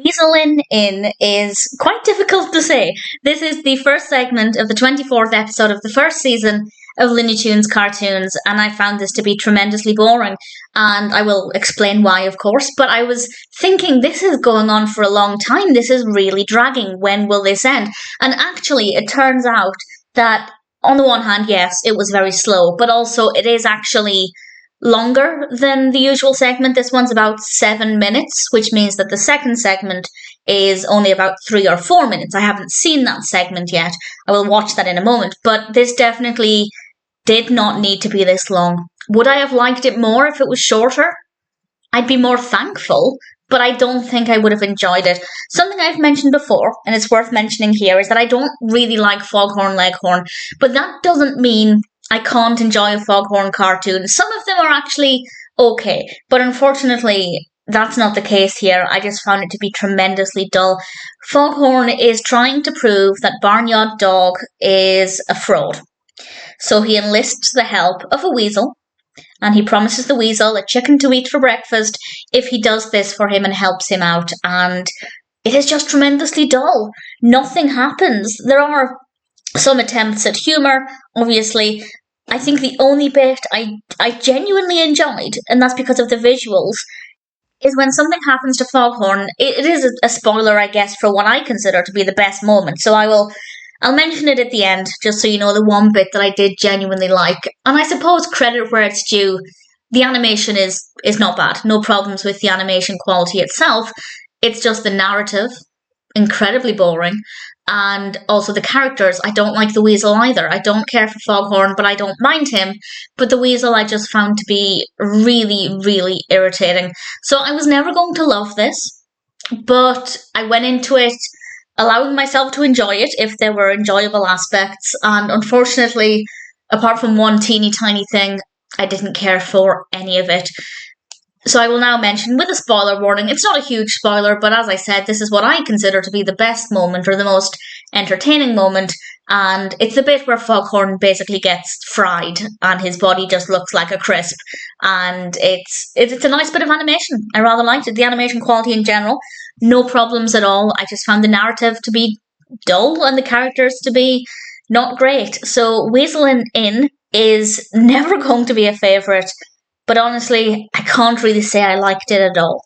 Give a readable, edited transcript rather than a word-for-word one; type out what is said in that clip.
Weaselin in is quite difficult to say. This is the first segment of the 24th episode of the first season of Looney Tunes cartoons, and I found this to be tremendously boring. And I will explain why, of course, but I was thinking this is going on for a long time. This is really dragging. When will this end? And actually, it turns out that on the one hand, yes, it was very slow, but also it is actually longer than the usual segment. This one's about 7 minutes, which means that the second segment is only about 3 or 4 minutes. I haven't seen that segment yet. I will watch that in a moment, but this definitely did not need to be this long. Would I have liked it more if it was shorter? I'd be more thankful, but I don't think I would have enjoyed it. Something I've mentioned before, and it's worth mentioning here, is that I don't really like Foghorn Leghorn, but that doesn't mean I can't enjoy a Foghorn cartoon. Some of them are actually okay, but unfortunately, that's not the case here. I just found it to be tremendously dull. Foghorn is trying to prove that Barnyard Dog is a fraud. So he enlists the help of a weasel, and he promises the weasel a chicken to eat for breakfast if he does this for him and helps him out. And it is just tremendously dull. Nothing happens. There are some attempts at humour, obviously. I think the only bit I genuinely enjoyed, and that's because of the visuals, is when something happens to Foghorn. It is a spoiler, I guess, for what I consider to be the best moment. So I'll mention it at the end, just so you know the one bit that I did genuinely like. And I suppose credit where it's due. The animation is not bad. No problems with the animation quality itself. It's just the narrative, incredibly boring. And also the characters. I don't like the weasel either. I don't care for Foghorn, but I don't mind him. But the weasel I just found to be really, really irritating. So I was never going to love this, but I went into it allowing myself to enjoy it if there were enjoyable aspects. And unfortunately, apart from one teeny tiny thing, I didn't care for any of it. So I will now mention, with a spoiler warning, it's not a huge spoiler, but as I said, this is what I consider to be the best moment, or the most entertaining moment, and it's the bit where Foghorn basically gets fried, and his body just looks like a crisp, and it's a nice bit of animation. I rather liked it. The animation quality in general, no problems at all. I just found the narrative to be dull, and the characters to be not great. So Weaselin in is never going to be a favourite, but honestly, I can't really say I liked it at all.